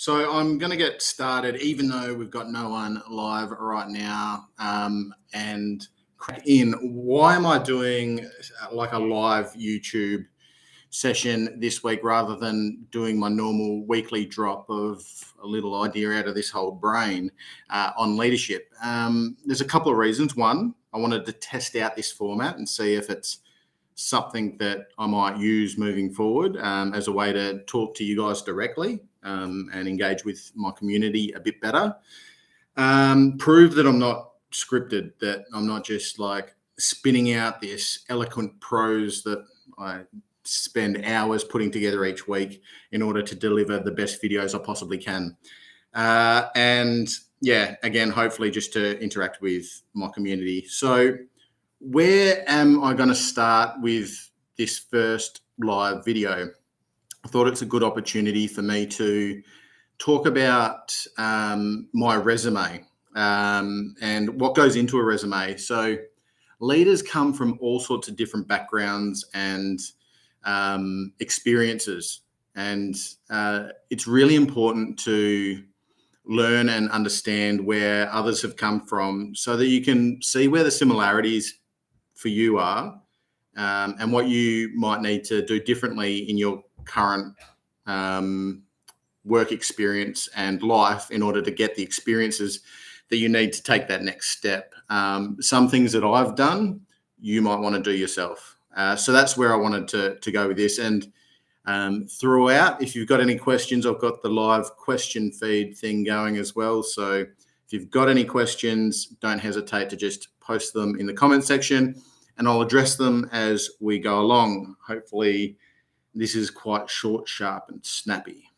So I'm going to get started, even though we've got no one live right now, and crack in. Why am I doing like a live YouTube session this week rather than doing my normal weekly drop of a little idea out of this whole brain on leadership? There's a couple of reasons. One, I wanted to test out this format and see if it's something that I might use moving forward as a way to talk to you guys directly and engage with my community a bit better. Prove that I'm not scripted, that I'm not just like spinning out this eloquent prose that I spend hours putting together each week in order to deliver the best videos I possibly can. And yeah, again, hopefully just to interact with my community. So where am I going to start with this first live video? I thought it's a good opportunity for me to talk about my resume and what goes into a resume. So leaders come from all sorts of different backgrounds and experiences. And it's really important to learn and understand where others have come from so that you can see where the similarities for you are and what you might need to do differently in your current work experience and life in order to get the experiences that you need to take that next step. Some things that I've done, you might want to do yourself. So that's where I wanted to go with this. And throughout, if you've got any questions, I've got the live question feed thing going as well. So if you've got any questions, don't hesitate to just post them in the comment section and I'll address them as we go along. Hopefully this is quite short, sharp and snappy.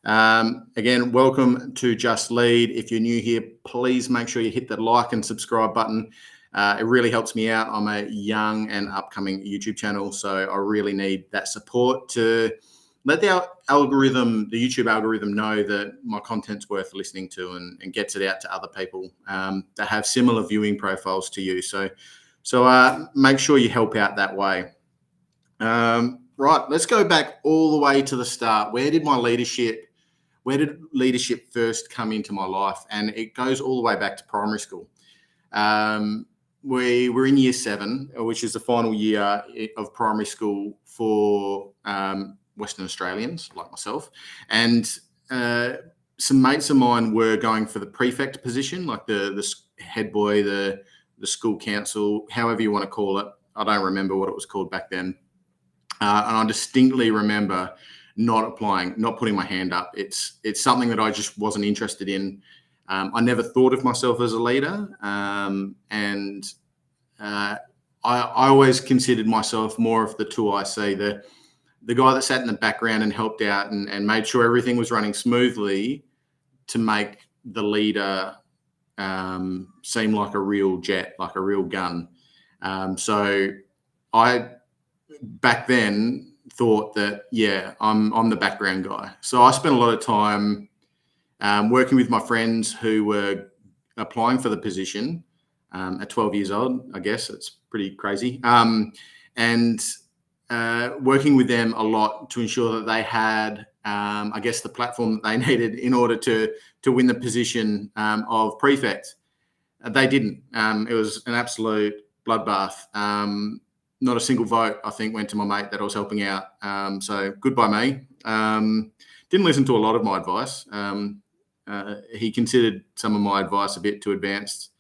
Again, welcome to Just Lead. If you're new here, please make sure you hit that like and subscribe button. It really helps me out. I'm a young and upcoming YouTube channel, so I really need that support to let the algorithm, the YouTube algorithm, know that my content's worth listening to and gets it out to other people that have similar viewing profiles to you. So make sure you help out that way. Right, let's go back all the way to the start. Where did leadership first come into my life? And it goes all the way back to primary school. We were in year 7, which is the final year of primary school for Western Australians like myself. And some mates of mine were going for the prefect position, like the head boy, the school council, however you want to call it. I don't remember what it was called back then. And I distinctly remember not applying, not putting my hand up. It's something that I just wasn't interested in. I never thought of myself as a leader. And I always considered myself more of the 2IC, the guy that sat in the background and helped out and made sure everything was running smoothly to make the leader seem like a real jet, like a real gun. So I back then thought that, yeah, I'm the background guy. So I spent a lot of time working with my friends who were applying for the position at 12 years old. I guess it's pretty crazy. And working with them a lot to ensure that they had, I guess, the platform that they needed in order to win the position of prefect. They didn't. It was an absolute bloodbath. Not a single vote, I think, went to my mate that I was helping out. So good by me. Didn't listen to a lot of my advice. He considered some of my advice a bit too advanced,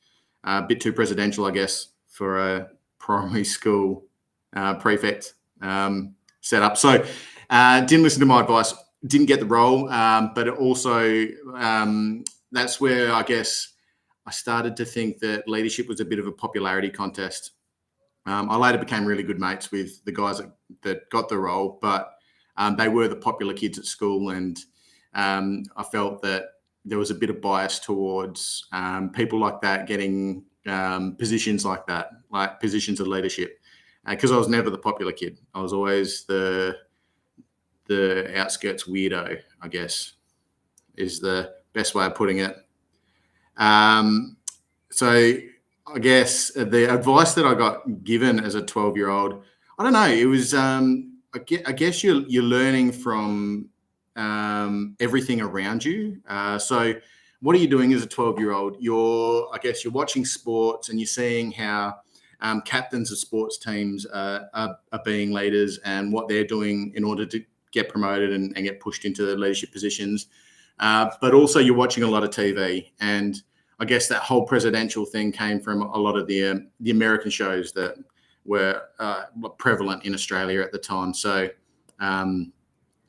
a bit too presidential, I guess, for a primary school prefect setup. So didn't listen to my advice, didn't get the role. But it also, that's where I guess I started to think that leadership was a bit of a popularity contest. I later became really good mates with the guys that got the role, but they were the popular kids at school. And I felt that there was a bit of bias towards people like that getting positions like that, like positions of leadership, because I was never the popular kid. I was always the outskirts weirdo, I guess, is the best way of putting it. So I guess the advice that I got given as a 12-year-old, I don't know, it was, I guess you're learning from everything around you. So what are you doing as a 12-year-old? You're watching sports and you're seeing how captains of sports teams are being leaders and what they're doing in order to get promoted and get pushed into the leadership positions. But also you're watching a lot of TV, and I guess that whole presidential thing came from a lot of the American shows that were prevalent in Australia at the time. So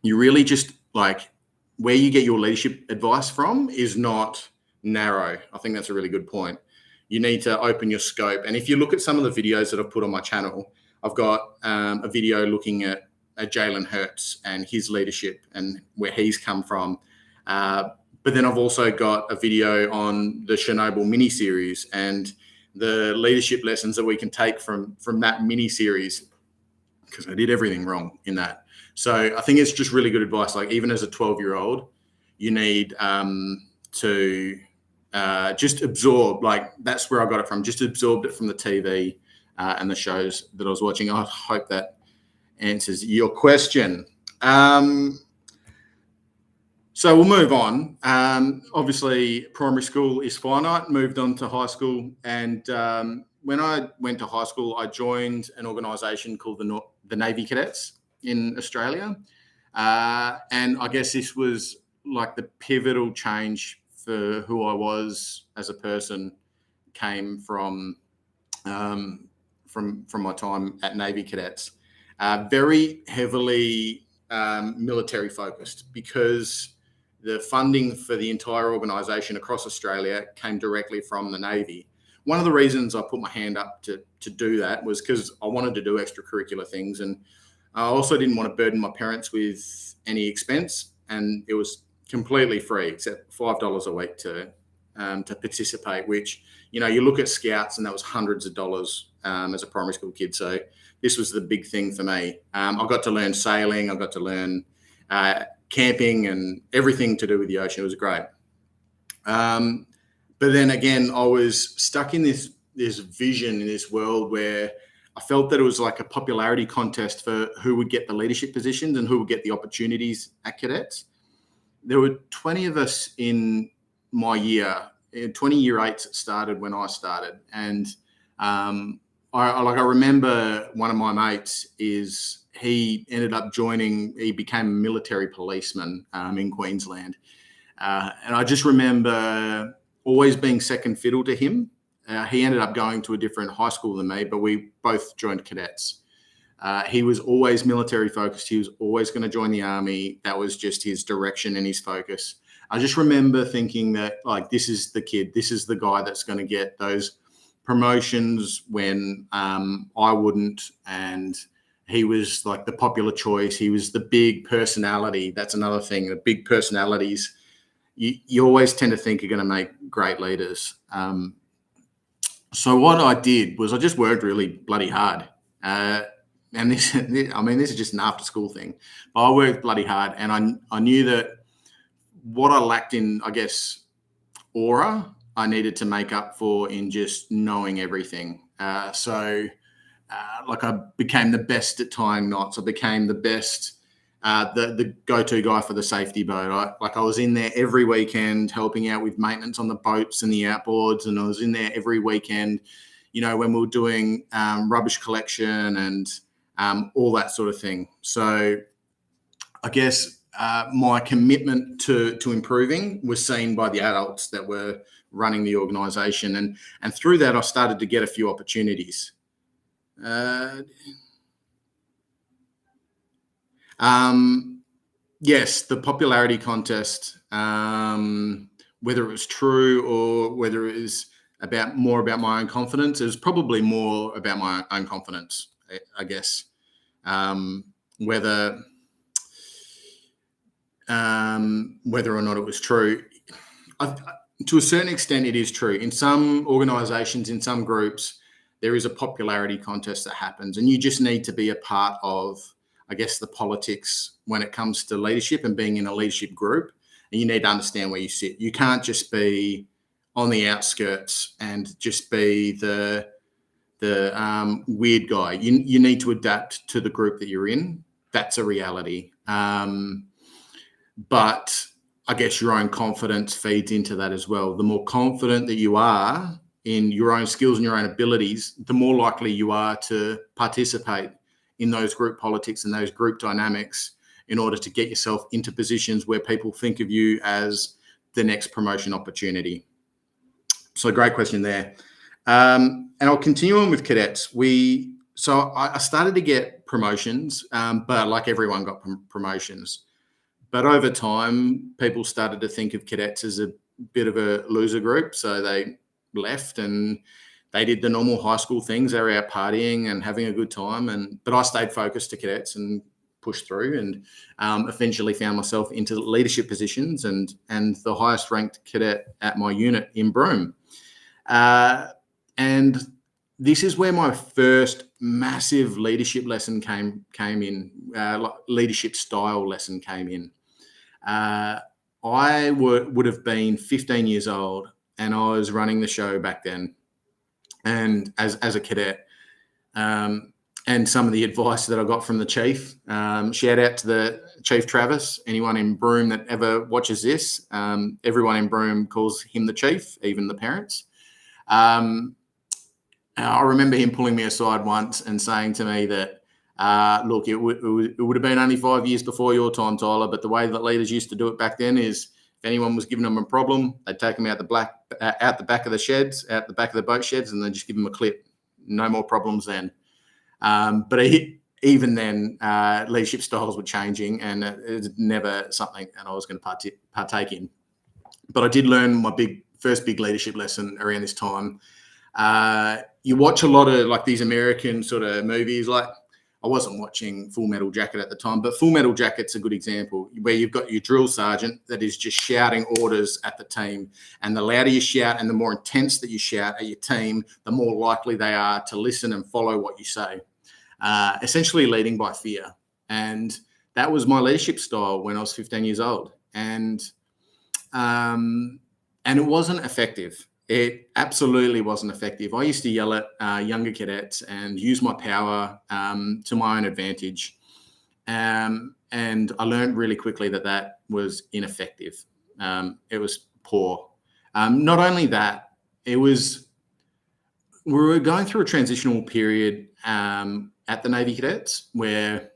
you really just like where you get your leadership advice from is not narrow. I think that's a really good point. You need to open your scope. And if you look at some of the videos that I've put on my channel, I've got a video looking at Jalen Hurts and his leadership and where he's come from. But then I've also got a video on the Chernobyl miniseries and the leadership lessons that we can take from that miniseries, because I did everything wrong in that. So I think it's just really good advice. Like even as a 12-year-old, you need to just absorb. Like that's where I got it from. Just absorbed it from the TV and the shows that I was watching. I hope that answers your question. So we'll move on. Obviously, primary school is finite. Moved on to high school, and when I went to high school, I joined an organisation called the Navy Cadets in Australia, and I guess this was like the pivotal change for who I was as a person. Came from my time at Navy Cadets, very heavily military focused, because the funding for the entire organisation across Australia came directly from the Navy. One of the reasons I put my hand up to do that was because I wanted to do extracurricular things, and I also didn't want to burden my parents with any expense, and it was completely free except $5 a week to participate, which, you know, you look at Scouts and that was hundreds of dollars as a primary school kid. So this was the big thing for me. I got to learn sailing. I got to learn camping and everything to do with the ocean. It was great. But then again, I was stuck in this vision in this world where I felt that it was like a popularity contest for who would get the leadership positions and who would get the opportunities at cadets. There were 20 of us in my year. 20 year eights started when I started. And I remember one of my mates he ended up he became a military policeman in Queensland. And I just remember always being second fiddle to him. He ended up going to a different high school than me, but we both joined cadets. He was always military focused. He was always going to join the army. That was just his direction and his focus. I just remember thinking that, like, this is the kid. This is the guy that's going to get those promotions when I wouldn't. And he was like the popular choice. He was the big personality. That's another thing. The big personalities, you always tend to think are going to make great leaders. So what I did was I just worked really bloody hard. And this is just an after school thing. But I worked bloody hard, and I knew that what I lacked in, I guess, aura, I needed to make up for in just knowing everything. Like I became the best at tying knots. I became the best, the go-to guy for the safety boat. I was in there every weekend helping out with maintenance on the boats and the outboards, and I was in there every weekend, you know, when we were doing rubbish collection and all that sort of thing. So I guess my commitment to improving was seen by the adults that were running the organisation, and through that I started to get a few opportunities. Yes, the popularity contest, whether it was true or whether it was more about my own confidence, it was probably more about my own confidence, I guess. Whether or not it was true, to a certain extent, it is true. In some organisations, in some groups, there is a popularity contest that happens, and you just need to be a part of, I guess, the politics when it comes to leadership and being in a leadership group. And you need to understand where you sit. You can't just be on the outskirts and just be the weird guy. You need to adapt to the group that you're in. That's a reality. But I guess your own confidence feeds into that as well. The more confident that you are in your own skills and your own abilities, the more likely you are to participate in those group politics and those group dynamics in order to get yourself into positions where people think of you as the next promotion opportunity. So great question there. And I'll continue on with cadets. So I started to get promotions, but like everyone got promotions. But over time, people started to think of cadets as a bit of a loser group. So they left and they did the normal high school things. They were out partying and having a good time. But I stayed focused to cadets and pushed through and eventually found myself into leadership positions and the highest ranked cadet at my unit in Broome. And this is where my first massive leadership lesson came in, leadership style lesson came in. I would have been 15 years old and I was running the show back then and as a cadet. And some of the advice that I got from the chief, shout out to the Chief Travis, anyone in Broome that ever watches this, everyone in Broome calls him the chief, even the parents. I remember him pulling me aside once and saying to me that, look, it would have been only 5 years before your time, Tyler, but the way that leaders used to do it back then is if anyone was giving them a problem, they'd take them out the back of the sheds, out the back of the boat sheds, and then just give them a clip. No more problems then. But even then, leadership styles were changing and it was never something that I was going to partake in. But I did learn my first big leadership lesson around this time. You watch a lot of like these American sort of movies. Like I wasn't watching Full Metal Jacket at the time, but Full Metal Jacket's a good example where you've got your drill sergeant that is just shouting orders at the team. And the louder you shout and the more intense that you shout at your team, the more likely they are to listen and follow what you say. Essentially leading by fear. And that was my leadership style when I was 15 years old. And it wasn't effective. It absolutely wasn't effective. I used to yell at younger cadets and use my power to my own advantage. And I learned really quickly that was ineffective. It was poor. Not only that, we were going through a transitional period at the Navy Cadets where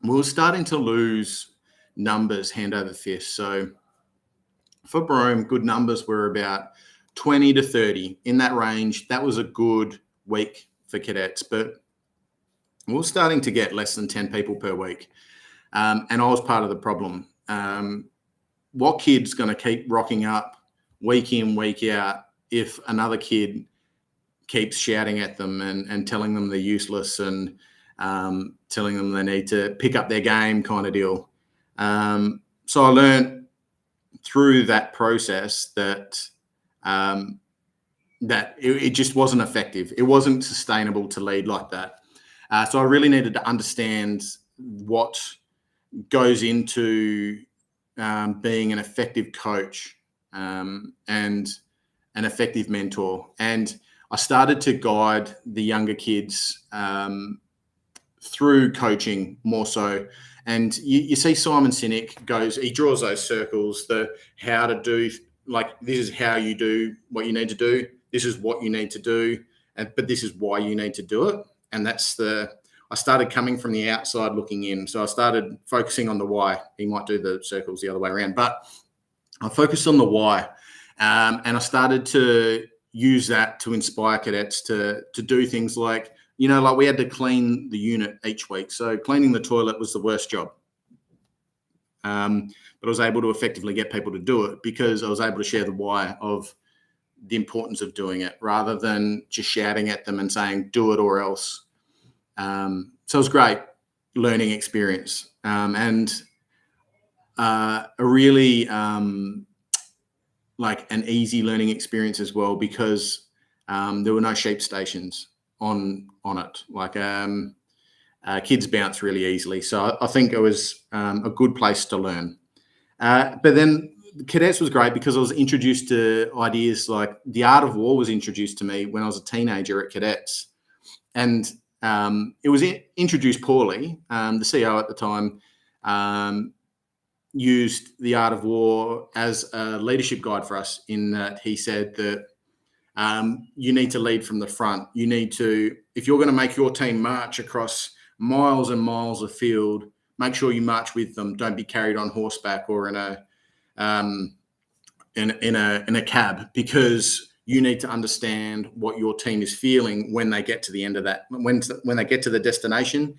we were starting to lose numbers hand over fist. So for Broome, good numbers were about 20 to 30 in that range. That was a good week for cadets, but we were starting to get less than 10 people per week. And I was part of the problem. What kid's going to keep rocking up week in, week out if another kid keeps shouting at them and telling them they're useless and telling them they need to pick up their game kind of deal? So I learned through that process that it just wasn't effective. It wasn't sustainable to lead like that. So I really needed to understand what goes into being an effective coach and an effective mentor. And I started to guide the younger kids through coaching more so. And you see Simon Sinek he draws those circles, the how to do, like this is how you do what you need to do. This is what you need to do, but this is why you need to do it. And I started coming from the outside looking in. So I started focusing on the why. He might do the circles the other way around, but I focused on the why. And I started to use that to inspire cadets to do things like, like we had to clean the unit each week. So cleaning the toilet was the worst job. But I was able to effectively get people to do it because I was able to share the why of the importance of doing it rather than just shouting at them and saying, do it or else. So it was great learning experience and a really like an easy learning experience as well because there were no sheep stations on it. Like kids bounce really easily. So I think it was a good place to learn. But then cadets was great because I was introduced to ideas like the art of war was introduced to me when I was a teenager at cadets. And it was introduced poorly. The CEO at the time used the art of war as a leadership guide for us, in that he said that you need to lead from the front. You need to, if you're going to make your team march across miles and miles of field, make sure you march with them. Don't be carried on horseback or in a cab, because you need to understand what your team is feeling when they get to the end of that. When they get to the destination,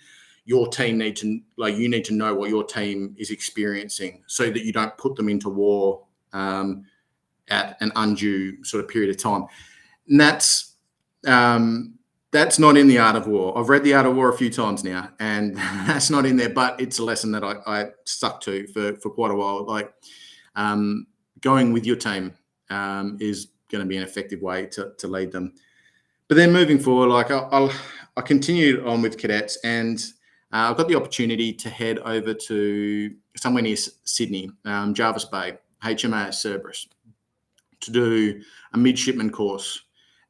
your team you need to know what your team is experiencing, so that you don't put them into war at an undue sort of period of time. And that's not in the Art of War. I've read the Art of War a few times now, and that's not in there, but it's a lesson that I stuck to for quite a while. Like, going with your team is going to be an effective way to lead them. But then moving forward, like I continued on with cadets, and I got the opportunity to head over to somewhere near Sydney, Jervis Bay, HMAS Cerberus, to do a midshipman course.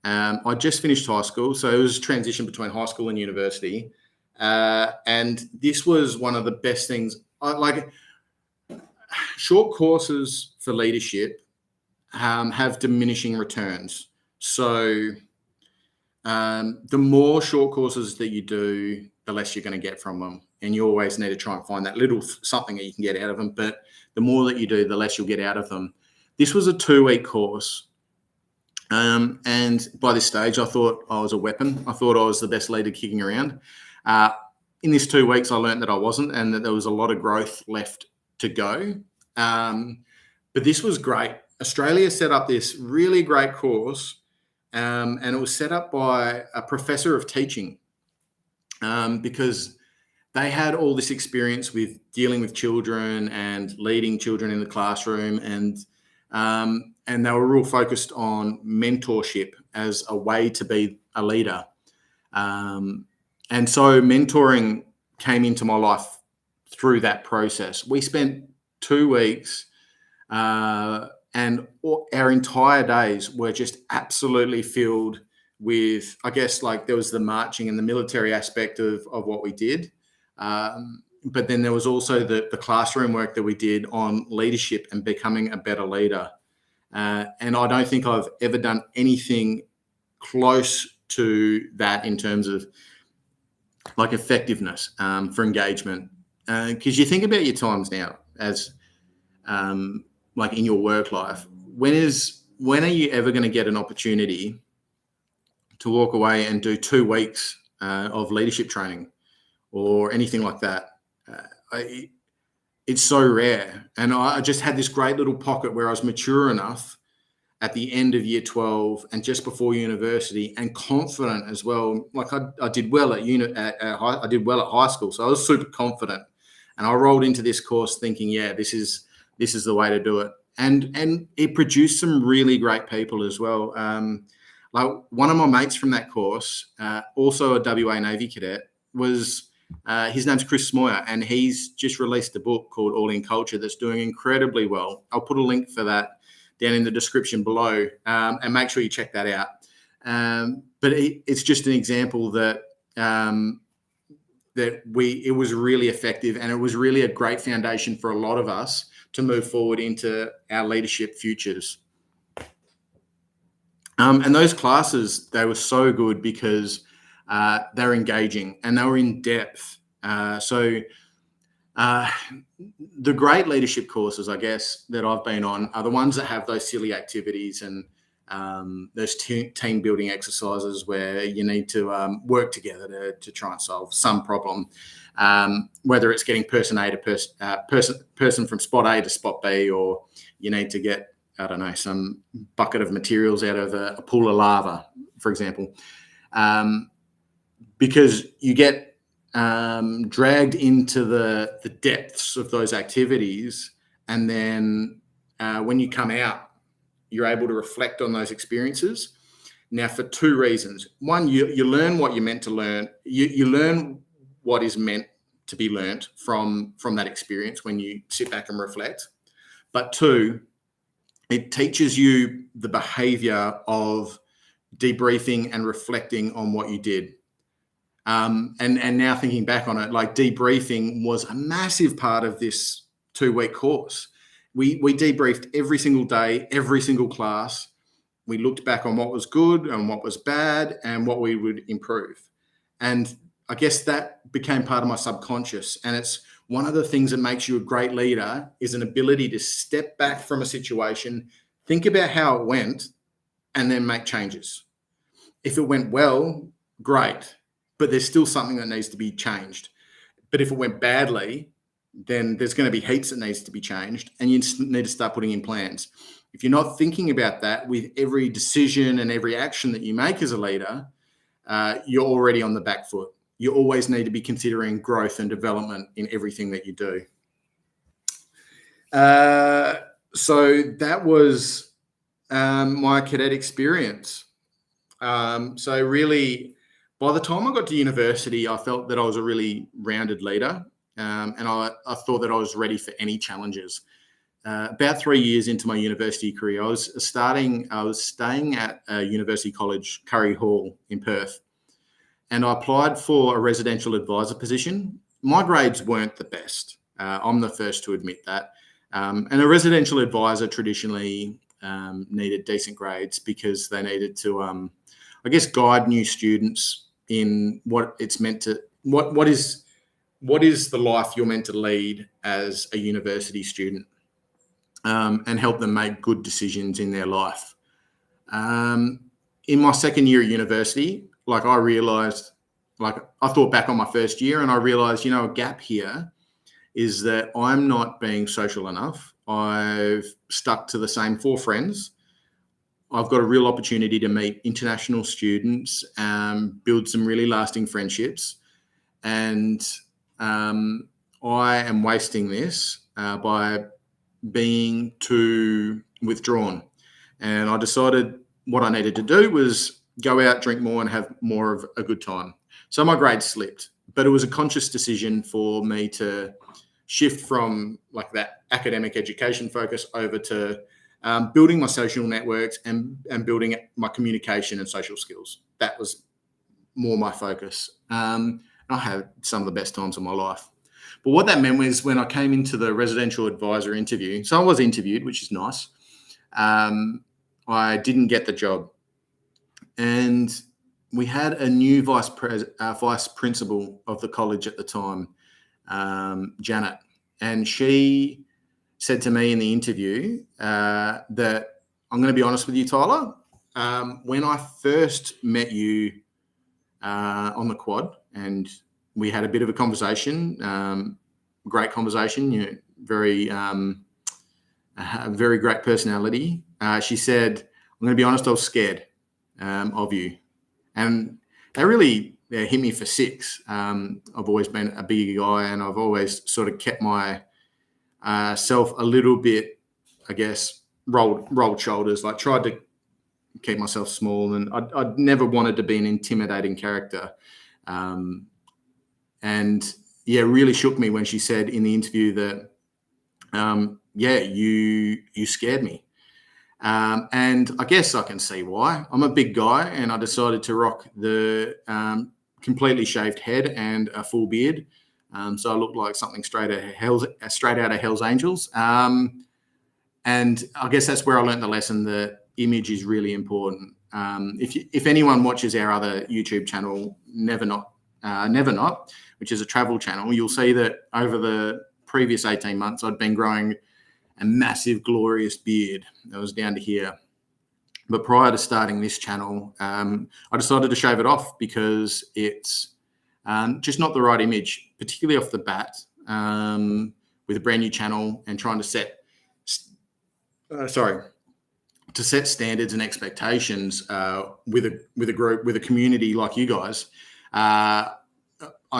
I just finished high school, so it was a transition between high school and university. And this was one of the best things. Like, short courses for leadership have diminishing returns. So the more short courses that you do, the less you're going to get from them. And you always need to try and find that little something that you can get out of them. But the more that you do, the less you'll get out of them. This was a 2-week course. And by this stage, I thought I was a weapon. I thought I was the best leader kicking around. In this 2 weeks, I learned that I wasn't, and that there was a lot of growth left to go. But this was great. Australia set up this really great course, and it was set up by a professor of teaching, because they had all this experience with dealing with children and leading children in the classroom, and they were real focused on mentorship as a way to be a leader. And so mentoring came into my life through that process. We spent 2 weeks, and our entire days were just absolutely filled with, I guess, like, there was the marching and the military aspect of what we did. But then there was also the classroom work that we did on leadership and becoming a better leader. And I don't think I've ever done anything close to that in terms of like effectiveness for engagement. Because you think about your times now as like in your work life, when are you ever going to get an opportunity to walk away and do 2 weeks of leadership training or anything like that? It's so rare. And I just had this great little pocket where I was mature enough at the end of year 12 and just before university, and confident as well. Like, I did well at I did well at high school, so I was super confident. And I rolled into this course thinking, yeah, this is the way to do it. And it produced some really great people as well. Like, one of my mates from that course, also a WA Navy cadet, was his name's Chris Smoyer, and he's just released a book called All in Culture that's doing incredibly well. I'll put a link for that down in the description below, and make sure you check that out. But it's just an example that it was really effective, and it was really a great foundation for a lot of us to move forward into our leadership futures. And those classes, they were so good because they were engaging and they were in depth. So the great leadership courses, I guess, that I've been on are the ones that have those silly activities and those team building exercises where you need to work together to try and solve some problem, whether it's getting person A to person from spot A to spot B, or you need to get, I don't know, some bucket of materials out of a pool of lava, for example, because you get dragged into the depths of those activities, and then when you come out, you're able to reflect on those experiences. Now, for 2 reasons. One, you learn what you're meant to learn. You learn what is meant to be learnt from that experience when you sit back and reflect. But 2, it teaches you the behaviour of debriefing and reflecting on what you did. And now thinking back on it, like, debriefing was a massive part of this 2-week course. We debriefed every single day, every single class. We looked back on what was good and what was bad and what we would improve. And I guess that became part of my subconscious. And it's one of the things that makes you a great leader is an ability to step back from a situation, think about how it went, and then make changes. If it went well, great, but there's still something that needs to be changed. But if it went badly, then there's going to be heaps that needs to be changed, and you need to start putting in plans. If you're not thinking about that with every decision and every action that you make as a leader, you're already on the back foot. You always need to be considering growth and development in everything that you do. So that was my cadet experience. So really, by the time I got to university, I felt that I was a really rounded leader, and I thought that I was ready for any challenges. About 3 years into my university career, I was staying at a university college, Curry Hall in Perth, and I applied for a residential advisor position. My grades weren't the best. I'm the first to admit that. And a residential advisor traditionally needed decent grades because they needed to, I guess, guide new students in what it's meant to, what is the life you're meant to lead as a university student, and help them make good decisions in their life. In my second year at university, I realized, I thought back on my first year and I realized, a gap here is that I'm not being social enough. I've stuck to the same 4 friends. I've got a real opportunity to meet international students, build some really lasting friendships. And I am wasting this by being too withdrawn. And I decided what I needed to do was go out, drink more, and have more of a good time. So my grades slipped, but it was a conscious decision for me to shift from that academic education focus over to building my social networks and building my communication and social skills. That was more my focus. I had some of the best times of my life. But what that meant was when I came into the residential advisor interview, so I was interviewed, which is nice. I didn't get the job. And we had a new vice principal of the college at the time, Janet, and she said to me in the interview that, I'm going to be honest with you, Tyler, when I first met you on the quad and we had a bit of a conversation, great conversation, very great personality. She said, I'm going to be honest, I was scared of you. And that really hit me for 6. I've always been a bigger guy and I've always sort of kept my self a little bit, I guess, rolled shoulders, tried to keep myself small, and I'd never wanted to be an intimidating character. And yeah, it really shook me when she said in the interview that, you scared me. And I guess I can see why. I'm a big guy and I decided to rock the completely shaved head and a full beard. So I looked like something straight out of Hell's Angels. And I guess that's where I learned the lesson that image is really important. If anyone watches our other YouTube channel, Never Not, which is a travel channel, you'll see that over the previous 18 months, I'd been growing a massive, glorious beard that was down to here. But prior to starting this channel, I decided to shave it off because it's just not the right image, particularly off the bat, with a brand new channel and trying to set standards and expectations with a group, with a community like you guys. I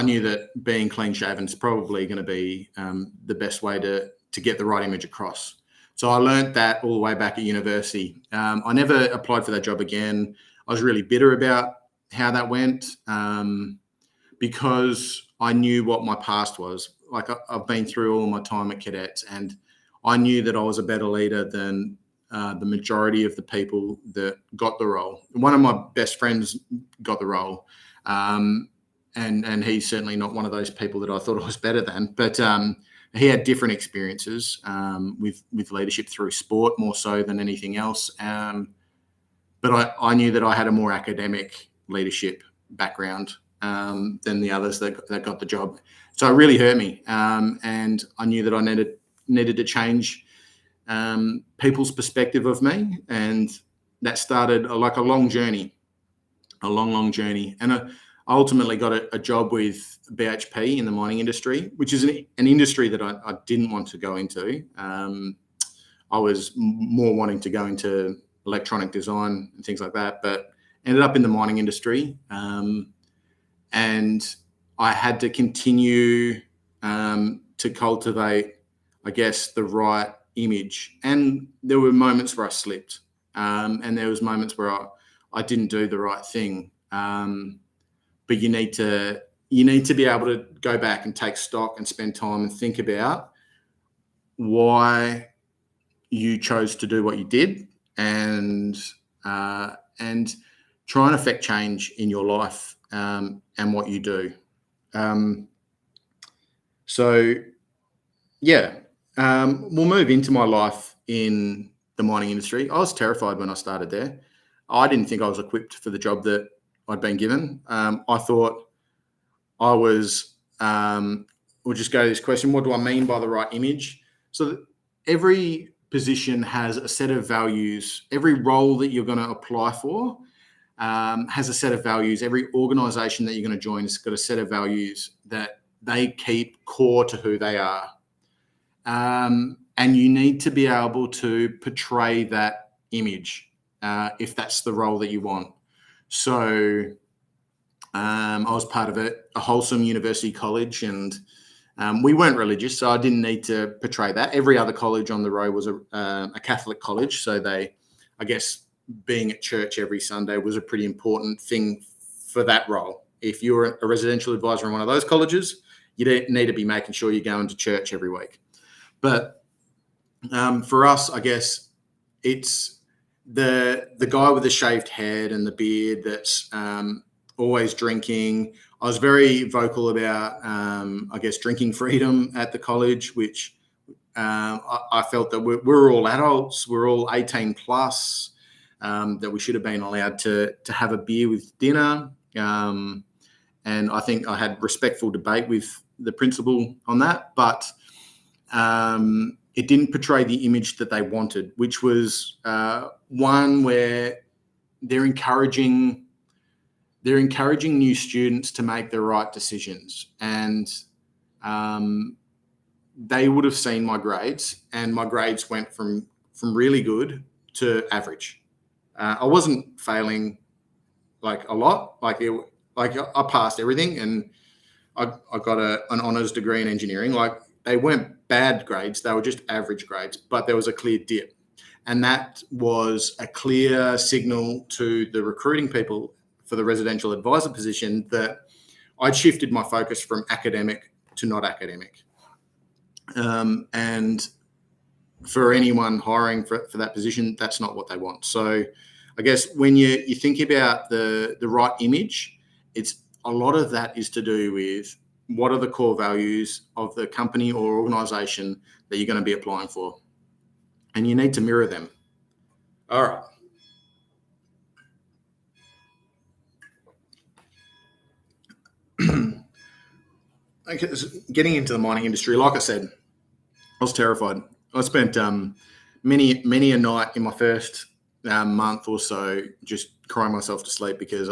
knew that being clean shaven is probably going to be the best way to get the right image across. So I learned that all the way back at university. I never applied for that job again. I was really bitter about how that went because I knew what my past was. I've been through all my time at cadets and I knew that I was a better leader than the majority of the people that got the role. One of my best friends got the role. And he's certainly not one of those people that I thought I was better than, but he had different experiences with leadership through sport more so than anything else. But I knew that I had a more academic leadership background than the others that got the job. So it really hurt me. And I knew that I needed to change people's perspective of me. And that started like a long journey, long journey. And I ultimately got a job with BHP in the mining industry, which is an industry that I didn't want to go into. I was more wanting to go into electronic design and things like that, but ended up in the mining industry. And I had to continue to cultivate, I guess, the right image. And there were moments where I slipped, and there was moments where I didn't do the right thing. But you need to be able to go back and take stock and spend time and think about why you chose to do what you did, and try and affect change in your life and what you do. We'll move into my life in the mining industry. I was terrified when I started there. I didn't think I was equipped for the job that I'd been given. I thought I was, we'll just go to this question, what do I mean by the right image? So every position has a set of values. Every role that you're going to apply for has a set of values. Every organisation that you're going to join has got a set of values that they keep core to who they are. And you need to be able to portray that image if that's the role that you want. So I was part of a wholesome university college, and we weren't religious, so I didn't need to portray that. Every other college on the road was a Catholic college, so I guess being at church every Sunday was a pretty important thing for that role. If you were a residential advisor in one of those colleges, you need to be making sure you're going to church every week. But for us, I guess it's the guy with the shaved head and the beard that's always drinking. I was very vocal about, I guess, drinking freedom at the college, which I felt that we're all adults, we're all 18 plus, that we should have been allowed to have a beer with dinner. And I think I had respectful debate with the principal on that, but it didn't portray the image that they wanted, which was one where they're encouraging new students to make the right decisions. And they would have seen my grades, and my grades went from really good to average. I wasn't failing like a lot. I passed everything, and I got an honours degree in engineering. Like, they weren't bad grades, they were just average grades, but there was a clear dip. And that was a clear signal to the recruiting people for the residential advisor position that I'd shifted my focus from academic to not academic. And for anyone hiring for that position, that's not what they want. So I guess when you think about the right image, it's a lot of that is to do with what are the core values of the company or organisation that you're going to be applying for. And you need to mirror them. All right. Okay, getting into the mining industry, like I said, I was terrified. I spent many a night in my first month or so just crying myself to sleep because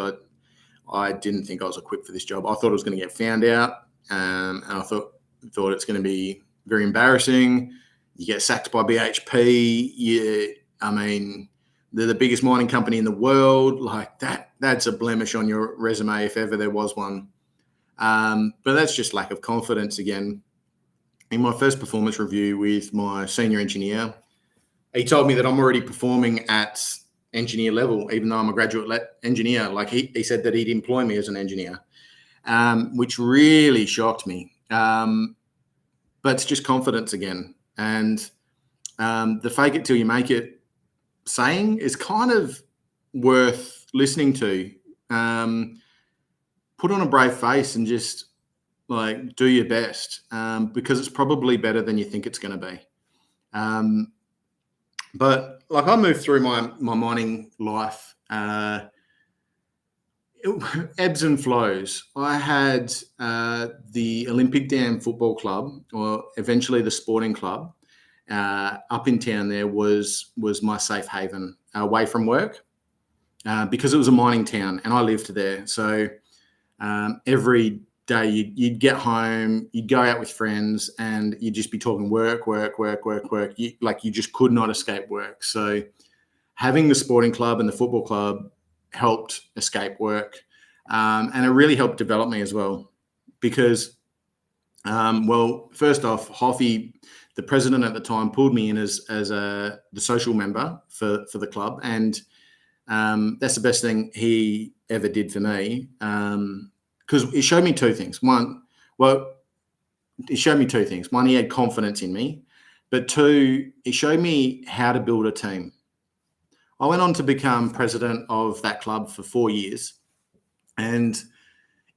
I didn't think I was equipped for this job. I thought I was going to get found out, and I thought it's going to be very embarrassing. You get sacked by BHP. They're the biggest mining company in the world. Like that's a blemish on your resume if ever there was one. But that's just lack of confidence again. In my first performance review with my senior engineer, he told me that I'm already performing at engineer level, even though I'm a graduate engineer. Like he said that he'd employ me as an engineer, which really shocked me. But it's just confidence again. And the fake it till you make it saying is kind of worth listening to. Put on a brave face and just like do your best, because it's probably better than you think it's going to be. But like I moved through my mining life, ebbs and flows. I had the Olympic Dam Football Club, or eventually the Sporting Club, up in town. There was my safe haven away from work, because it was a mining town and I lived there. So every day you'd get home, you'd go out with friends, and you'd just be talking work. You just could not escape work. So having the sporting club and the football club helped escape work, and it really helped develop me as well. Because, well, first off, Hoffy, the president at the time, pulled me in as the social member for the club, and that's the best thing he ever did for me. Because it showed me two things. One, he had confidence in me, but two, it showed me how to build a team. I went on to become president of that club for 4 years. And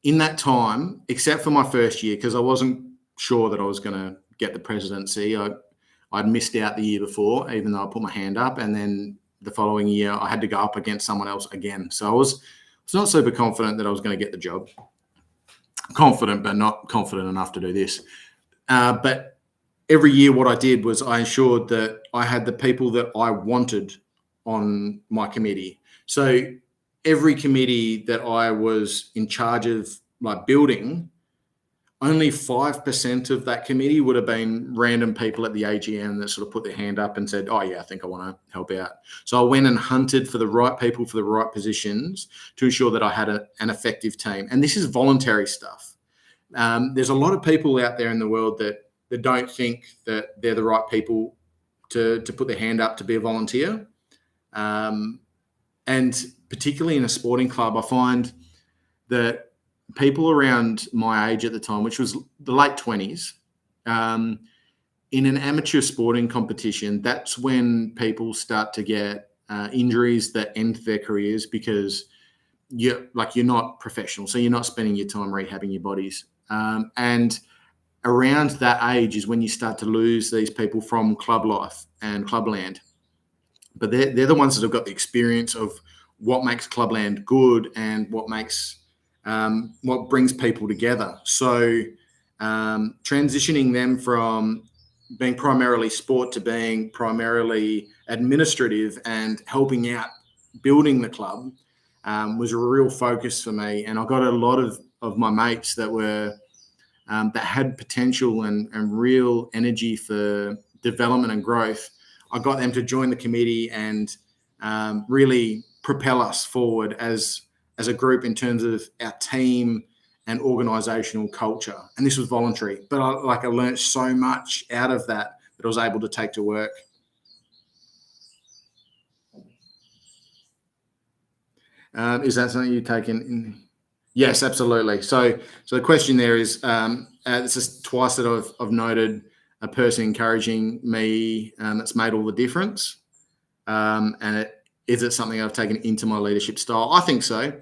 in that time, except for my first year, because I wasn't sure that I was going to get the presidency, I'd missed out the year before, even though I put my hand up. And then the following year, I had to go up against someone else again. So I was not super confident that I was going to get the job. Confident, but not confident enough to do this. But every year what I did was I ensured that I had the people that I wanted on my committee. So every committee that I was in charge of, like, building, only 5% of that committee would have been random people at the AGM that sort of put their hand up and said, oh yeah, I think I want to help out. So I went and hunted for the right people for the right positions to ensure that I had an effective team. And this is voluntary stuff. There's a lot of people out there in the world that don't think that they're the right people to put their hand up to be a volunteer. And particularly in a sporting club, I find that people around my age at the time, which was the late 20s, in an amateur sporting competition, that's when people start to get injuries that end their careers, because you're not professional. So you're not spending your time rehabbing your bodies. And around that age is when you start to lose these people from club life and clubland. But they're the ones that have got the experience of what makes clubland good and what brings people together. So transitioning them from being primarily sport to being primarily administrative and helping out building the club was a real focus for me. And I got a lot of my mates that were that had potential and real energy for development and growth. I got them to join the committee and really propel us forward as a group in terms of our team and organisational culture. And this was voluntary, but I learned so much out of that I was able to take to work. Is that something you take in? Yes, absolutely. So the question there is, this is twice that I've noted a person encouraging me that's made all the difference. And is it something I've taken into my leadership style? I think so.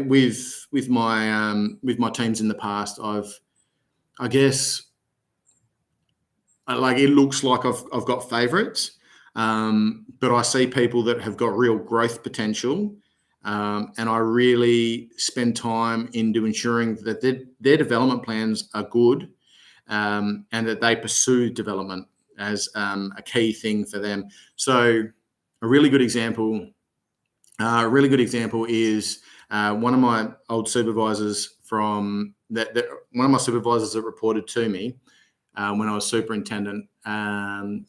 With my teams in the past, I guess it looks like I've got favourites, but I see people that have got real growth potential, and I really spend time into ensuring that their development plans are good, and that they pursue development as a key thing for them. So a really good example is one of my old supervisors one of my supervisors that reported to me when I was superintendent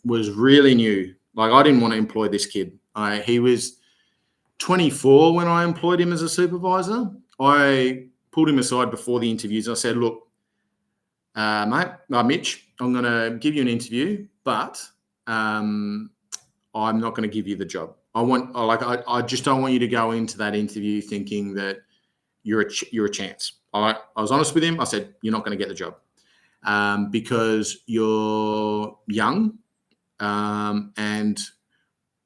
was really new. I didn't want to employ this kid. He was 24 when I employed him as a supervisor. I pulled him aside before the interviews. And I said, look, mate, Mitch, I'm going to give you an interview, but I'm not going to give you the job. I just don't want you to go into that interview thinking that you're a chance. I was honest with him. I said, you're not going to get the job because you're young. And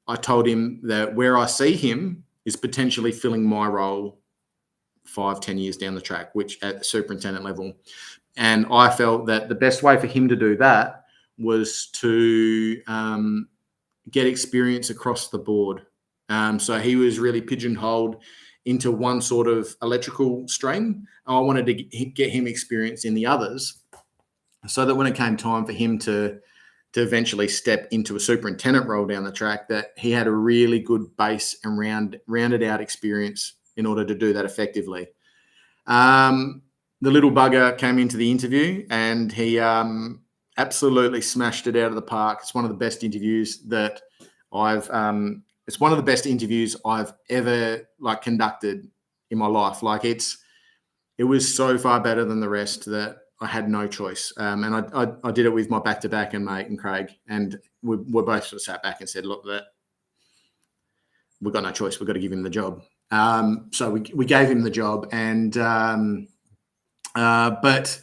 I told him that where I see him is potentially filling my role 5-10 years down the track, which at the superintendent level. And I felt that the best way for him to do that was to get experience across the board. So he was really pigeonholed into one sort of electrical stream. I wanted to get him experience in the others, so that when it came time for him to eventually step into a superintendent role down the track, that he had a really good base and rounded out experience in order to do that effectively. The little bugger came into the interview and he absolutely smashed it out of the park. It's one of the best interviews that it's one of the best interviews I've ever conducted in my life. It was so far better than the rest that I had no choice. And I did it with my back-to-back and mate and Craig, and we both sort of sat back and said, look, we've got no choice. We've got to give him the job. So we gave him the job, and but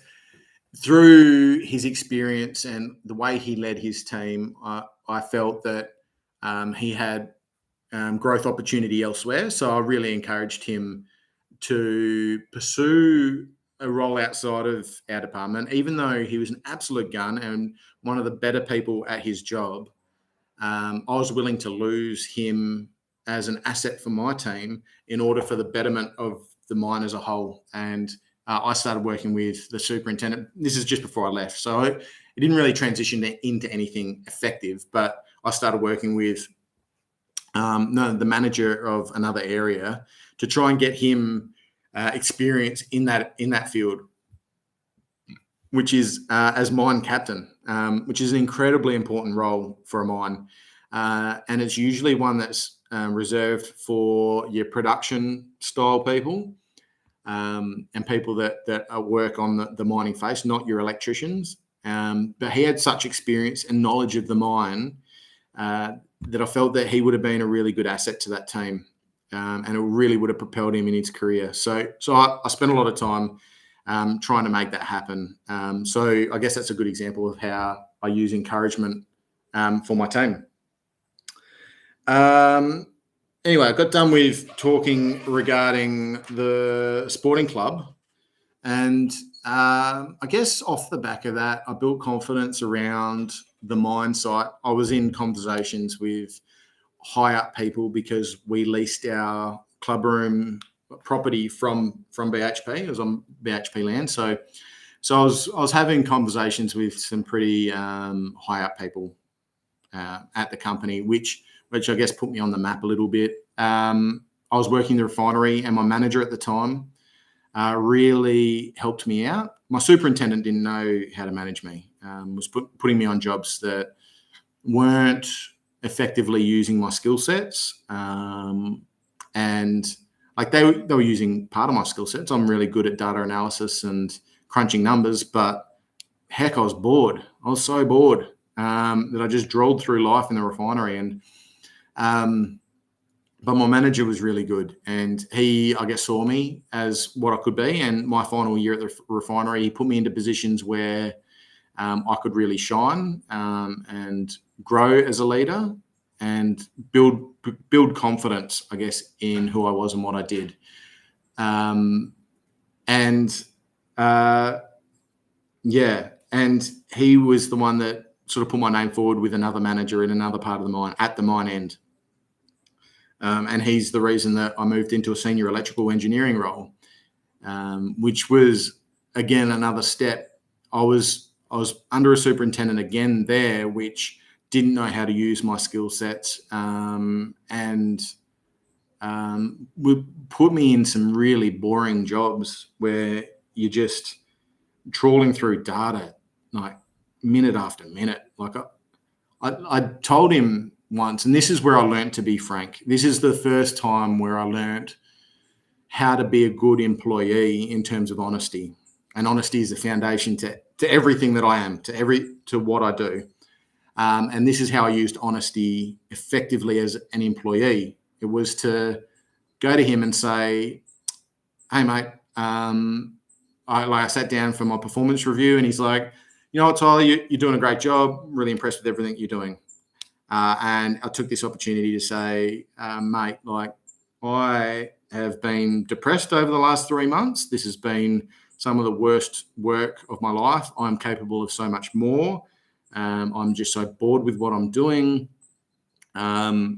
through his experience and the way he led his team, I felt that he had growth opportunity elsewhere. So I really encouraged him to pursue a role outside of our department, even though he was an absolute gun and one of the better people at his job. I was willing to lose him as an asset for my team in order for the betterment of the mine as a whole. And I started working with the superintendent. This is just before I left, so it didn't really transition into anything effective, but I started working with the manager of another area to try and get him experience in that field, which is as mine captain, which is an incredibly important role for a mine. And it's usually one that's reserved for your production style people and people that work on the mining face, not your electricians. But he had such experience and knowledge of the mine that I felt that he would have been a really good asset to that team. And it really would have propelled him in his career. So I spent a lot of time trying to make that happen. So I guess that's a good example of how I use encouragement for my team. Anyway, I got done with talking regarding the sporting club. And I guess off the back of that, I built confidence around the mine site. I was in conversations with high up people because we leased our clubroom property from BHP. It was on BHP land. So I was having conversations with some pretty high up people at the company, which I guess put me on the map a little bit. I was working the refinery, and my manager at the time really helped me out. My superintendent didn't know how to manage me, was putting me on jobs that weren't effectively using my skill sets. And they were using part of my skill sets. I'm really good at data analysis and crunching numbers, but heck, I was bored. I was so bored that I just drawled through life in the refinery. And but my manager was really good, and he, I guess, saw me as what I could be. And my final year at the refinery, he put me into positions where I could really shine and grow as a leader and build confidence, I guess, in who I was and what I did. And he was the one that sort of put my name forward with another manager in another part of the mine, at the mine end. And he's the reason that I moved into a senior electrical engineering role, which was, again, another step. I was under a superintendent again there, which didn't know how to use my skill sets, and would put me in some really boring jobs where you're just trawling through data like minute after minute. Like I told him once, and this is where I learned to be frank. This is the first time where I learned how to be a good employee in terms of honesty. And honesty is the foundation to everything that I am, to what I do. And this is how I used honesty effectively as an employee. It was to go to him and say, "Hey, mate, I sat down for my performance review," and he's like, "You know what, Tyler, you're doing a great job. Really impressed with everything you're doing." And I took this opportunity to say, "Mate, like, I have been depressed over the last 3 months. This has been some of the worst work of my life. I'm capable of so much more. I'm just so bored with what I'm doing. I've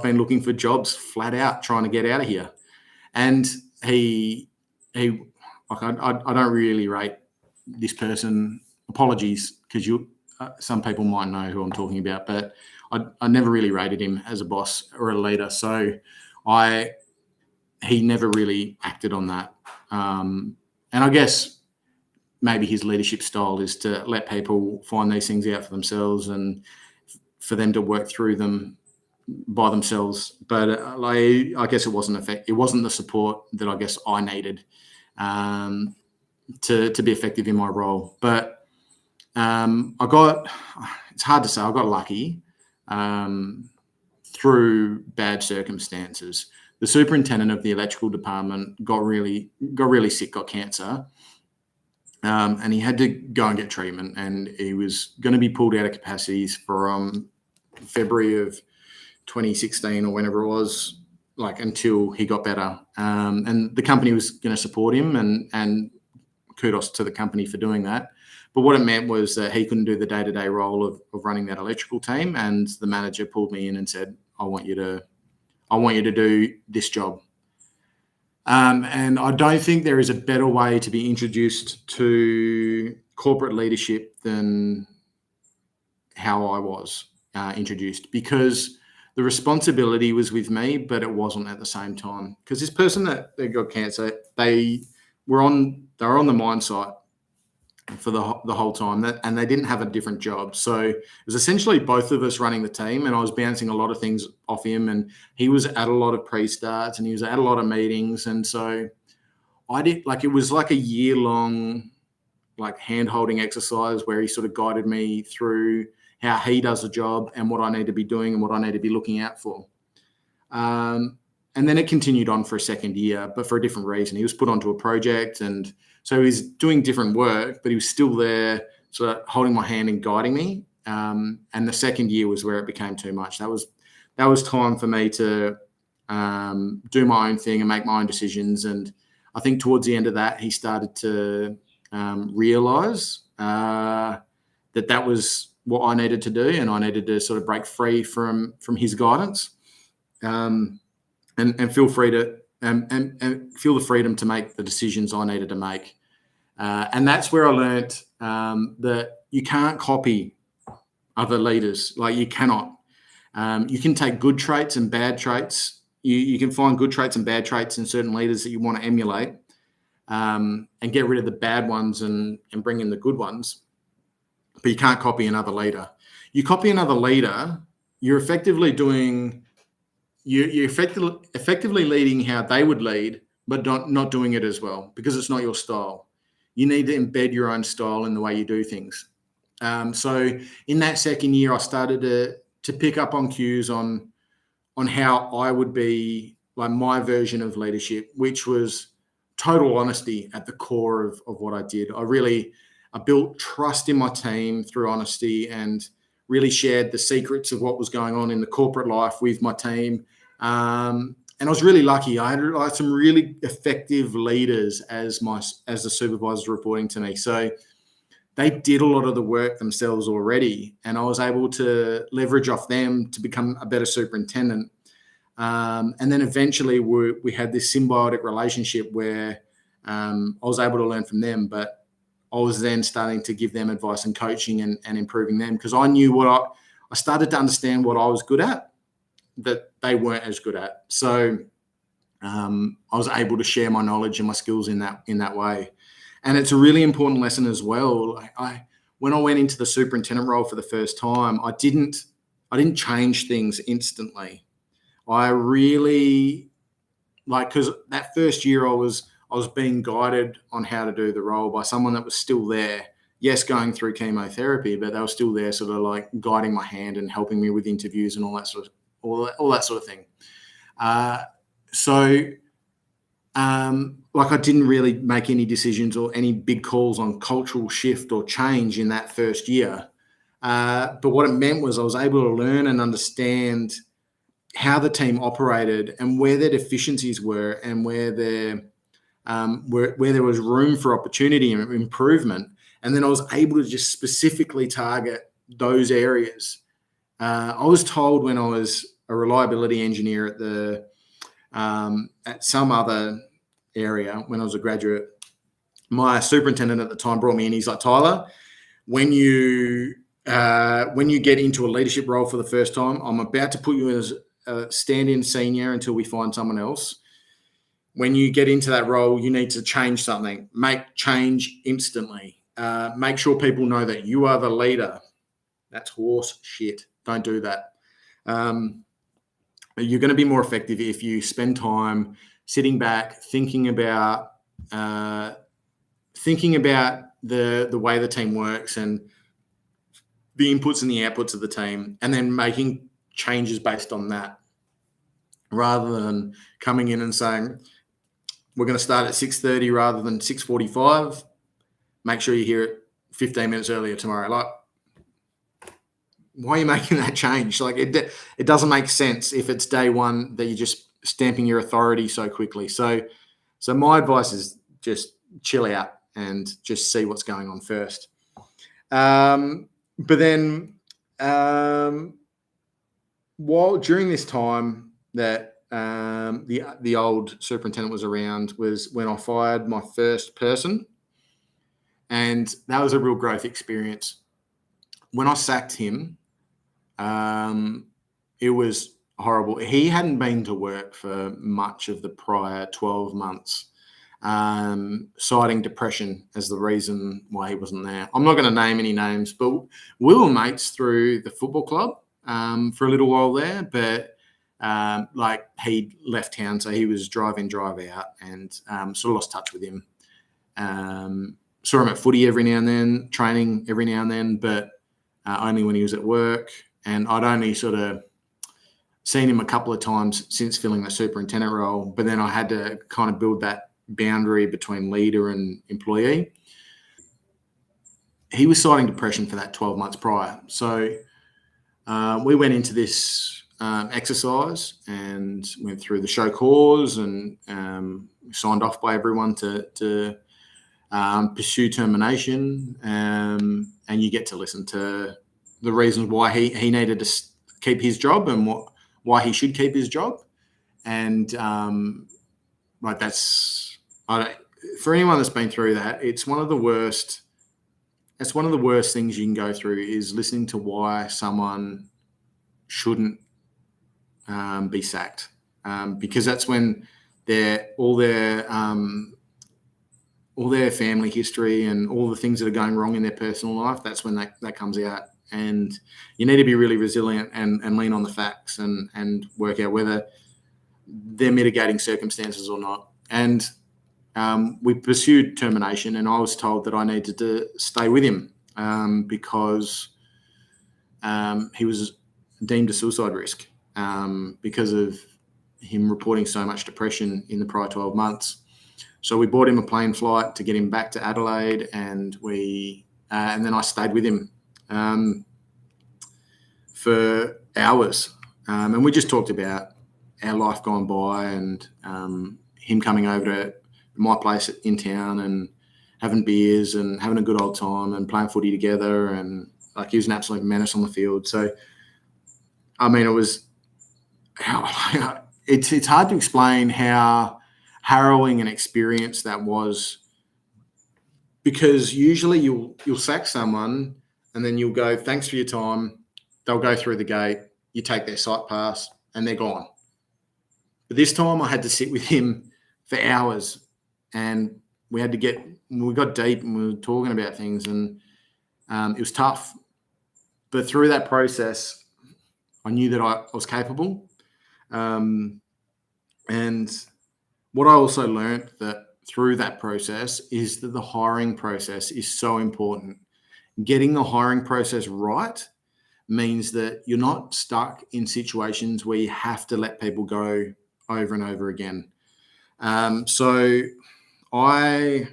been looking for jobs flat out, trying to get out of here. And I don't really rate this person. Apologies, because some people might know who I'm talking about, but I never really rated him as a boss or a leader. So he never really acted on that. And I guess maybe his leadership style is to let people find these things out for themselves and for them to work through them by themselves. But I guess it wasn't the support that I guess I needed to be effective in my role. But it's hard to say, I got lucky through bad circumstances. The superintendent of the electrical department got really sick, got cancer, and he had to go and get treatment, and he was going to be pulled out of capacities from February of 2016 or whenever it was, until he got better. And the company was going to support him, and kudos to the company for doing that. But what it meant was that he couldn't do the day-to-day role of running that electrical team, and the manager pulled me in and said, I want you to do this job. And I don't think there is a better way to be introduced to corporate leadership than how I was introduced, because the responsibility was with me, but it wasn't at the same time. Because this person that got cancer, they were on the mine site for the whole time, and they didn't have a different job. So it was essentially both of us running the team, and I was bouncing a lot of things off him, and he was at a lot of pre-starts and he was at a lot of meetings. And so I did, it was like a year-long hand-holding exercise where he sort of guided me through how he does the job and what I need to be doing and what I need to be looking out for. And then it continued on for a second year, but for a different reason. He was put onto a project, and so he's doing different work, but he was still there, sort of holding my hand and guiding me. And the second year was where it became too much. That was time for me to do my own thing and make my own decisions. And I think towards the end of that, he started to realise that was what I needed to do, and I needed to sort of break free from his guidance, and feel free to and feel the freedom to make the decisions I needed to make. And that's where I learnt that you can't copy other leaders. You cannot. You can take good traits and bad traits. You can find good traits and bad traits in certain leaders that you want to emulate, and get rid of the bad ones and bring in the good ones. But you can't copy another leader. You copy another leader, you're effectively leading how they would lead, but not doing it as well, because it's not your style. You need to embed your own style in the way you do things. So in that second year, I started to pick up on cues on how I would be, my version of leadership, which was total honesty at the core of what I did. I built trust in my team through honesty, and really shared the secrets of what was going on in the corporate life with my team. And I was really lucky. I had some really effective leaders as the supervisors reporting to me. So they did a lot of the work themselves already, and I was able to leverage off them to become a better superintendent. And then eventually we had this symbiotic relationship where I was able to learn from them, but I was then starting to give them advice and coaching and improving them, because I knew I started to understand what I was good at that they weren't as good at. So I was able to share my knowledge and my skills in that way. And it's a really important lesson as well. When I went into the superintendent role for the first time, I didn't change things instantly. I really, because that first year I was being guided on how to do the role by someone that was still there. Yes, going through chemotherapy, but they were still there, sort of guiding my hand and helping me with interviews and all that sort of thing. I didn't really make any decisions or any big calls on cultural shift or change in that first year. But what it meant was I was able to learn and understand how the team operated and where their deficiencies were and where there was room for opportunity and improvement. And then I was able to just specifically target those areas. I was told when I was a reliability engineer at some other area when I was a graduate, my superintendent at the time brought me in. He's like, Tyler, when you get into a leadership role for the first time, I'm about to put you as a stand-in senior until we find someone else. When you get into that role, you need to change something. Make change instantly. Make sure people know that you are the leader. That's horse shit. Don't do that. You're going to be more effective if you spend time sitting back, thinking about the way the team works and the inputs and the outputs of the team, and then making changes based on that, rather than coming in and saying, we're going to start at 6:30 rather than 6:45. Make sure you're here at 15 minutes earlier tomorrow. Like, why are you making that change? Like, it doesn't make sense if it's day one that you're just stamping your authority so quickly. So my advice is just chill out and just see what's going on first. But then during this time that the old superintendent was around was when I fired my first person, and that was a real growth experience. When I sacked him, it was horrible. He hadn't been to work for much of the prior 12 months, citing depression as the reason why he wasn't there. I'm not going to name any names, but we were mates through the football club for a little while there, but he left town, so he was drive in, drive out, and sort of lost touch with him. Saw him at footy every now and then, training every now and then, but only when he was at work. And I'd only sort of seen him a couple of times since filling the superintendent role, but then I had to kind of build that boundary between leader and employee. He was citing depression for that 12 months prior. So we went into this exercise and went through the show cause and signed off by everyone to pursue termination, and you get to listen to the reasons why he needed to keep his job and why he should keep his job. And for anyone that's been through that, it's one of the worst things you can go through, is listening to why someone shouldn't be sacked, because that's when all their family history and all the things that are going wrong in their personal life, that's when that comes out. And you need to be really resilient and lean on the facts and work out whether they're mitigating circumstances or not. And we pursued termination, and I was told that I needed to stay with him because he was deemed a suicide risk because of him reporting so much depression in the prior 12 months. So we bought him a plane flight to get him back to Adelaide, and then I stayed with him for hours, and we just talked about our life gone by and him coming over to my place in town and having beers and having a good old time and playing footy together, and he was an absolute menace on the field. So, I mean, it's hard to explain how harrowing an experience that was, because usually you'll sack someone and then you'll go, thanks for your time. They'll go through the gate, you take their site pass, and they're gone. But this time I had to sit with him for hours, and we got deep and we were talking about things, and it was tough. But through that process, I knew that I was capable. And what I also learned through that process is that the hiring process is so important. Getting the hiring process right means that you're not stuck in situations where you have to let people go over and over again. So I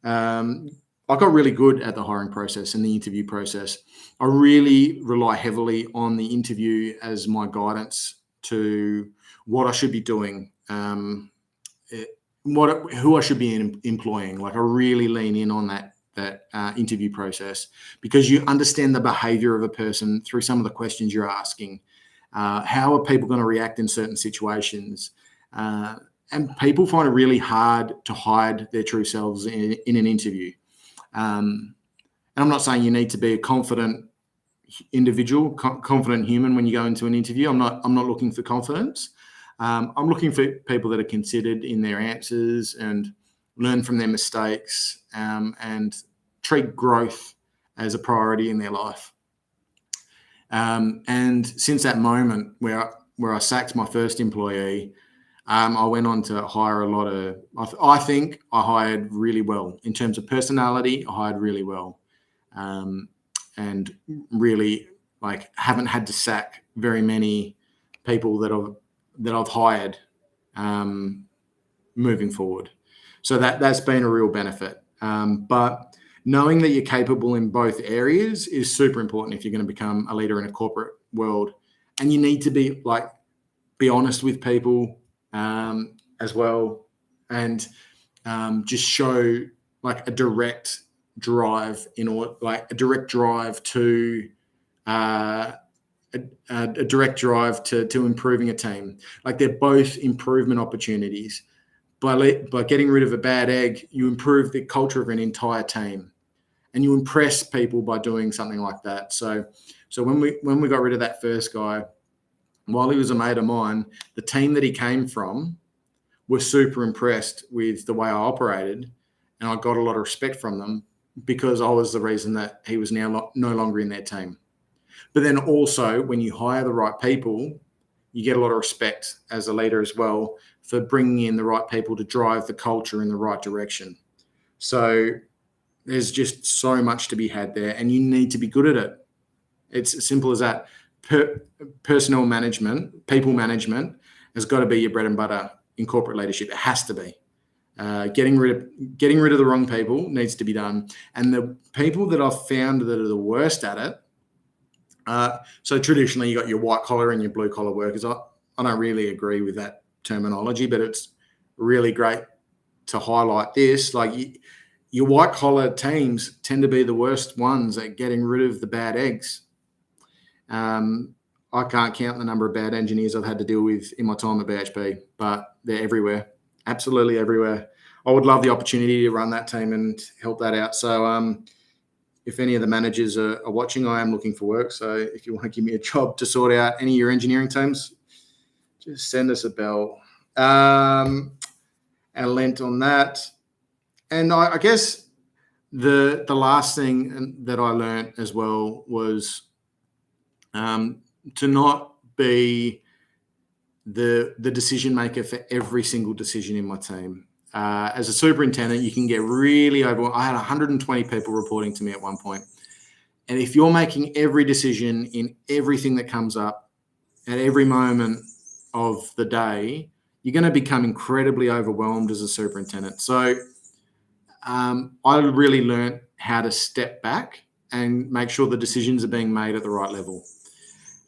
got really good at the hiring process and the interview process. I really rely heavily on the interview as my guidance to what I should be doing, who I should be employing. Like I really lean in on that interview process, because you understand the behavior of a person through some of the questions you're asking. How are people going to react in certain situations? And people find it really hard to hide their true selves in an interview. And I'm not saying you need to be a confident individual, confident human when you go into an interview. I'm not looking for confidence. I'm looking for people that are considered in their answers and learn from their mistakes, and treat growth as a priority in their life. And since that moment where I sacked my first employee, I went on to hire a lot of, I think I hired really well. In terms of personality, I hired really well. And really, like, haven't had to sack very many people that I've hired moving forward. So that's been a real benefit. But knowing that you're capable in both areas is super important if you're going to become a leader in a corporate world. And you need to be honest with people as well, and just show like a direct drive to a direct drive to improving a team. Like they're both improvement opportunities. By getting rid of a bad egg, you improve the culture of an entire team, and you impress people by doing something like that. So when we got rid of that first guy, while he was a mate of mine, the team that he came from were super impressed with the way I operated, and I got a lot of respect from them because I was the reason that he was now no longer in their team. But then also, when you hire the right people, you get a lot of respect as a leader as well for bringing in the right people to drive the culture in the right direction. So there's just so much to be had there, and you need to be good at it. It's as simple as that. Personnel management, people management has got to be your bread and butter in corporate leadership. It has to be. Getting rid of the wrong people needs to be done. And the people that I've found that are the worst at it, so traditionally you got your white collar and your blue collar workers. I don't really agree with that terminology, but it's really great to highlight this. Like your white collar teams tend to be the worst ones at getting rid of the bad eggs. I can't count the number of bad engineers I've had to deal with in my time at BHP, but they're everywhere, absolutely everywhere. I would love the opportunity to run that team and help that out. So if any of the managers are watching, I am looking for work. So if you want to give me a job to sort out any of your engineering teams, just send us a bell. And lent on that. And I guess the last thing that I learned as well was to not be the decision maker for every single decision in my team. As a superintendent, you can get really overwhelmed. I had 120 people reporting to me at one point. And if you're making every decision in everything that comes up at every moment of the day, you're going to become incredibly overwhelmed as a superintendent. So I really learned how to step back and make sure the decisions are being made at the right level.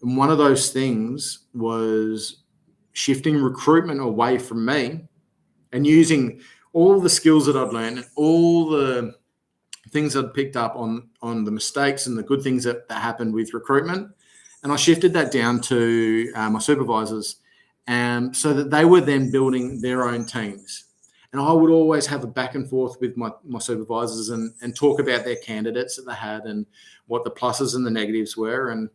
And one of those things was shifting recruitment away from me and using all the skills that I'd learned and all the things I'd picked up on the mistakes and the good things that happened with recruitment. And I shifted that down to my supervisors, so that they were then building their own teams. And I would always have a back and forth with my supervisors and talk about their candidates that they had and what the pluses and the negatives were. And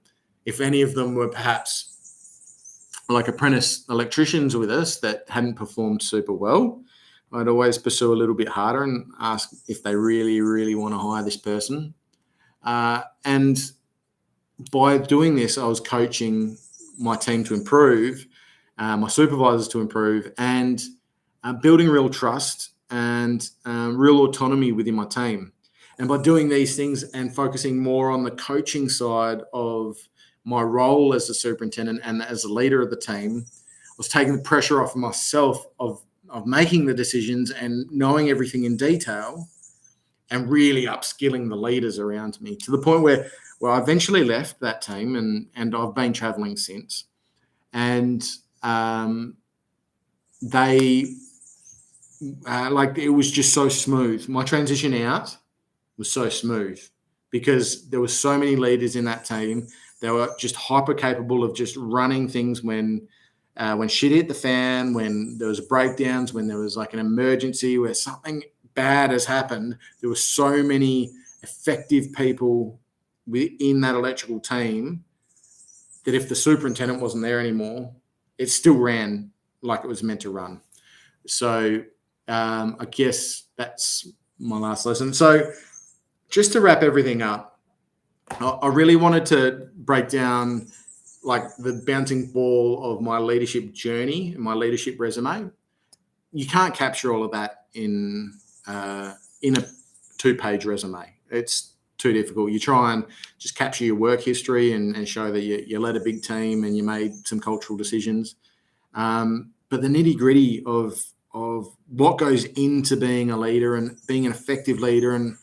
if any of them were perhaps like apprentice electricians with us that hadn't performed super well, I'd always pursue a little bit harder and ask if they really, really want to hire this person. And by doing this, I was coaching my team to improve, my supervisors to improve, and building real trust and real autonomy within my team. And by doing these things and focusing more on the coaching side of my role as a superintendent and as a leader of the team, I was taking the pressure off of myself of making the decisions and knowing everything in detail, and really upskilling the leaders around me to the point where I eventually left that team and I've been traveling since. and they it was just so smooth. My transition out was so smooth because there were so many leaders in that team. They were just hyper capable of just running things when shit hit the fan, when there was breakdowns, when there was like an emergency where something bad has happened. There were so many effective people within that electrical team that if the superintendent wasn't there anymore, it still ran like it was meant to run. So I guess that's my last lesson. So just to wrap everything up, I really wanted to break down like the bouncing ball of my leadership journey and my leadership resume. You can't capture all of that in a 2-page resume. It's too difficult. You try and just capture your work history and show that you led a big team and you made some cultural decisions. But the nitty gritty of what goes into being a leader and being an effective leader and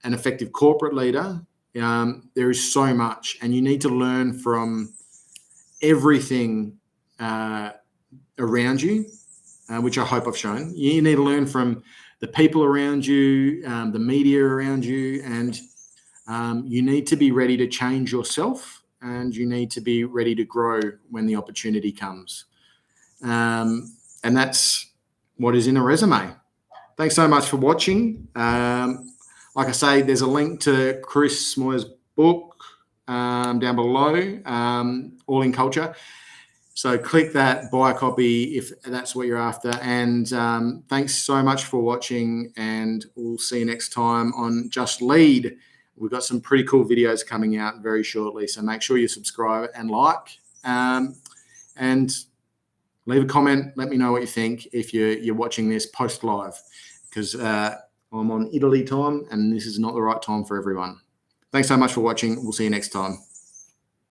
an effective corporate leader, there is so much, and you need to learn from everything around you, which I hope I've shown. You need to learn from the people around you, the media around you, and you need to be ready to change yourself, and you need to be ready to grow when the opportunity comes. And that's what is in a resume. Thanks so much for watching. Like I say, there's a link to Chris Moyer's book down below, All in Culture. So click that, buy a copy if that's what you're after. And thanks so much for watching, and we'll see you next time on Just Lead. We've got some pretty cool videos coming out very shortly, so make sure you subscribe and like. And leave a comment. Let me know what you think if you're watching this post live, because I'm on Italy time and this is not the right time for everyone. Thanks so much for watching. We'll see you next time.